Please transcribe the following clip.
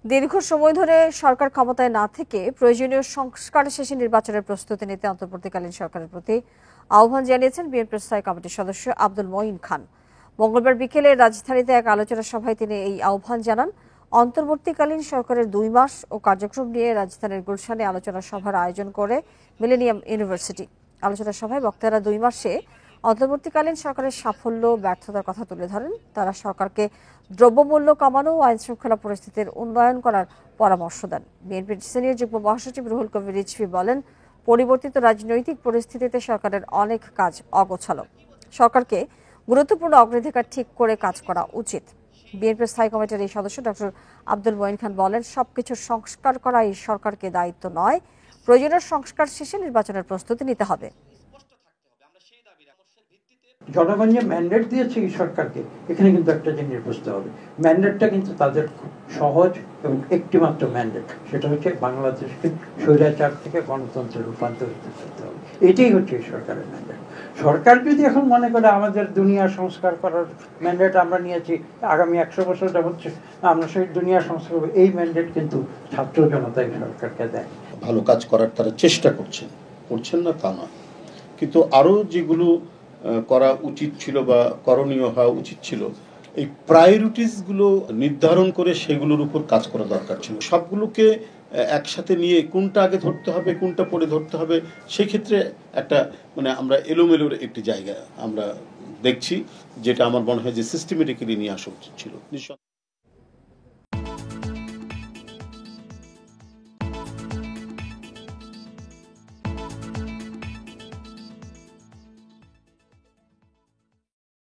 দীর্ঘ সময় ধরে সরকার ক্ষমতায় না থেকে প্রয়োজনীয় সংস্কার শেষে নির্বাচনের প্রস্তুতি নিতে অন্তর্বর্তীকালীন সরকারের প্রতি আহ্বান জানিয়েছেন বিএনপির স্থায়ী কমিটির সদস্য আব্দুল মঈন খান। মঙ্গলবার বিকেলে রাজধানীতে এক আলোচনা সভায় তিনি এই আহ্বান জানান। অন্তর্বর্তীকালীন সরকারের 2 মাস ও কার্যক্রম নিয়ে রাজধানীর গুলশানে আলোচনা সভার আয়োজন করে মিলেনিয়াম ইউনিভার্সিটি। আলোচনা সভায় বক্তারা 2 মাসে অন্তর্বর্তীকালীন সরকারের সাফল্য ব্যর্থতার কথা তুলে ধরেন। তারা সরকারকে দ্রব্যমূল্য কমানো ও আইনশৃঙ্খলা পরিস্থিতির উন্নয়ন করার পরামর্শ দেন। বিএনপির সিনিয়র যুগ্ম মহাসচিব রুহুল কবির রিজভী বলেন, পরিবর্তিত রাজনৈতিক পরিস্থিতিতে সরকারের অনেক কাজ অগোছালো। সরকারকে গুরুত্বপূর্ণ অগ্রাধিকার ঠিক করে কাজ করা উচিত। বিএনপির স্থায়ী কমিটির এই সদস্য ডক্টর আব্দুল মঈন খান বলেন, সবকিছু সংস্কার করা এই সরকারকে দায়িত্ব নয়, প্রয়োজনীয় সংস্কার শেষে নির্বাচনের প্রস্তুতি নিতে হবে। জনগণ যে ম্যান্ডেট দিয়েছে এই সরকারকে, এখানে কিন্তু একটা জিনিস বুঝতে হবে, ম্যান্ডেটটা কিন্তু তাদের খুব সহজ এবং একটিমাত্র ম্যান্ডেট, সেটা হচ্ছে বাংলাদেশকে স্বৈরাচার থেকে গণতন্ত্রে রূপান্তরিত করতে হবে। এটাই হচ্ছে এই সরকারের ম্যান্ডেট। সরকার যদি এখন মনে করে আমাদের দুনিয়া সংস্কার করার ম্যান্ডেট আমরা নিয়েছি, আগামী 100 বছর হচ্ছে আমরা সেই দুনিয়া সংস্কার করবো, এই ম্যান্ডেট কিন্তু ছাত্র জনতা এই সরকারকে দেয়। ভালো কাজ করার তারা চেষ্টা করছেন না তা নয়, কিন্তু আরও যেগুলো করা উচিত ছিল বা করণীয় হওয়া উচিত ছিল, এই প্রায়োরিটিসগুলো নির্ধারণ করে সেগুলোর উপর কাজ করা দরকার ছিল। সবগুলোকে একসাথে নিয়ে কোনটা আগে ধরতে হবে কোনটা পরে ধরতে হবে, সেই ক্ষেত্রে একটা আমরা এলোমেলোর একটি জায়গা আমরা দেখছি, যেটা আমার মনে হয় যে সিস্টেমেটিক্যালি নিয়ে আসা উচিত ছিল।